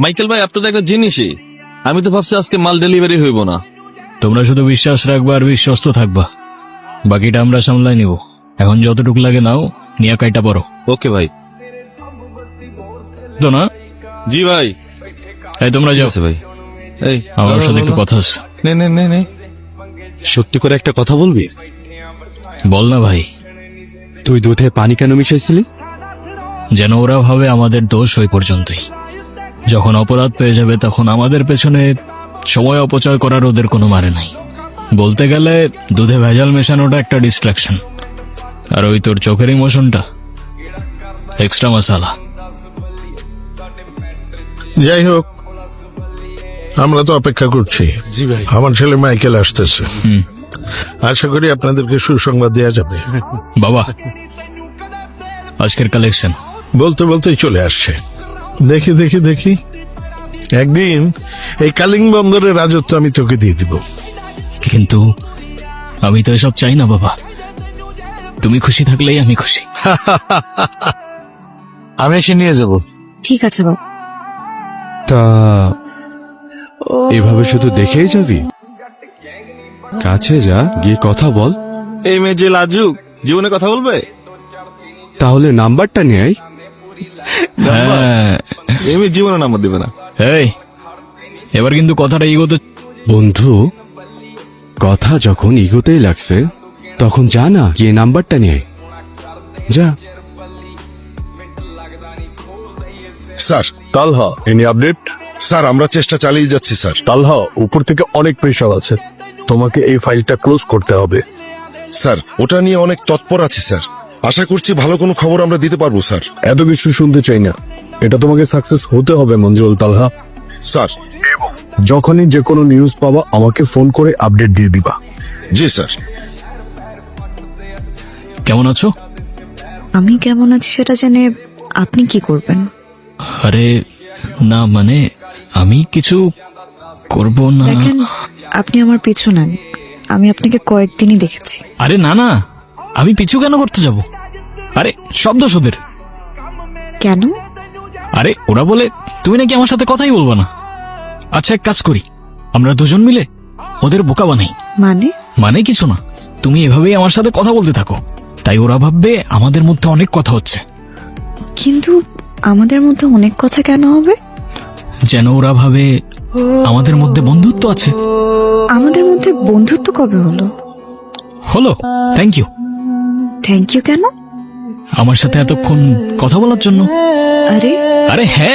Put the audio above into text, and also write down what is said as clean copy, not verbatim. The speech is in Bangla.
মাইকেল ভাই, আপনার তো একটা জিনিসই, আমি তো ভাবছি আজকে মাল ডেলিভারি হইব না। তোমরা শুধু বিশ্বাস রাখবা আর বিশ্বস্ত থাকবা, বাকিটা আমরা সামলাই নিব। এখন যতটুকু লাগে নাও, নিয়া কাইটা পড়ো। ওকে ভাই। তো না, জি ভাই। এই তোমরা যাও। আচ্ছা ভাই, এই আমার সাথে একটু কথা আছে। নে নে নে নে, সত্যি করে একটা কথা বলবি? বল না ভাই। তুই দুধে পানি কেন মিশাইছিলি? যেন ওরা ভাবে আমাদের দোষ ওই পর্যন্তই। যখন অপরাধ পেয়ে যাবে তখন আমাদের পেছনে সময় অপচয় করার ওদের কোনো মানে নাই। বলতে গেলে দুধে ভেজাল মেশানোটা একটা ডিস্ট্রাকশন, আর ওই তোর চোখের ইমোশনটা এক্সট্রা মশালা। যাই হোক, আমরা তো অপেক্ষা করছি। জি ভাই। আমার ছেলে মাইকেল আসতেছে, আশা করি আপনাদেরকে সুসংবাদ দেওয়া যাবে। বাবা, আজকের কালেকশন। বলতে বলতেই চলে আসছে। দেখি দেখি দেখি, একদিন এই কালিং বন্দরের রাজত্ব আমি তোকে দিয়ে দিব। কিন্তু আমি তো এসব চাই না বাবা, তুমি খুশি থাকলেই আমি খুশি। আমি এসে নিয়ে যাব। ঠিক আছে বাবা। তা এভাবে শুধু দেখেই যাবি? কাছে যা, গিয়ে কথা বল। এই মেয়ে যে লাজুক, জীবনে কথা বলবে? তাহলে নাম্বারটা নিয়ে আয়। হ্যাঁ, এই মেয়ে জীবনে নাম্বার দিবে না। এই এবার কিন্তু কথাটা ইগোতে। বন্ধু, কথা যখন ইগোতেই লাগছে তখন যা না, গিয়ে নাম্বারটা নিয়ে আয়। যা। স্যার, তালহা, এনি আপডেট? স্যার আমরা চেষ্টা চালিয়ে যাচ্ছি স্যার। তালহা, উপর থেকে অনেক প্রেশার আছে, তোমাকে এই ফাইলটা ক্লোজ করতে হবে। স্যার, ওটা নিয়ে অনেক তৎপর আছি স্যার। আশা করছি ভালো কোনো খবর আমরা দিতে পারবো স্যার। এত কিছু শুনতে চাই না, এটা তোমাকে সাকসেস হতে হবে মঞ্জুল। তালহা, স্যার। যখনই যে কোনো নিউজ পাবা আমাকে ফোন করে আপডেট দিয়ে দিবা। জি স্যার। কেমন আছো? আমি কেমন আছি সেটা জেনে আপনি কি করবেন? আরে না, মানে আমি কিছু করব না। দেখেন, আপনি আমার পিছু নেন, আমি আপনাকে কয়েকদিনই দেখেছি। আরে না না, আমি পিছু কেন করতে যাব? আরে সব দোষ ওদের। কেন? আরে ওরা বলে তুমি নাকি আমার সাথে কথাই বলবো না। আচ্ছা, এক কাজ করি, আমরা দুজন মিলে ওদের বোকা বানাই। মানে? মানে কিছু না, তুমি এভাবেই আমার সাথে কথা বলতে থাকো, তাই ওরা ভাববে আমাদের মধ্যে অনেক কথা হচ্ছে। কিন্তু আমাদের মধ্যে অনেক কথা কেন হবে? যেন ওরা ভাবে আমাদের মধ্যে বন্ধুত্ব আছে। আমাদের মধ্যে বন্ধুত্ব কবে হলো? হলো, থ্যাংক ইউ। থ্যাংক ইউ কেন? আমার সাথে এতক্ষণ কথা বলার জন্য। আরে আরে হ্যাঁ।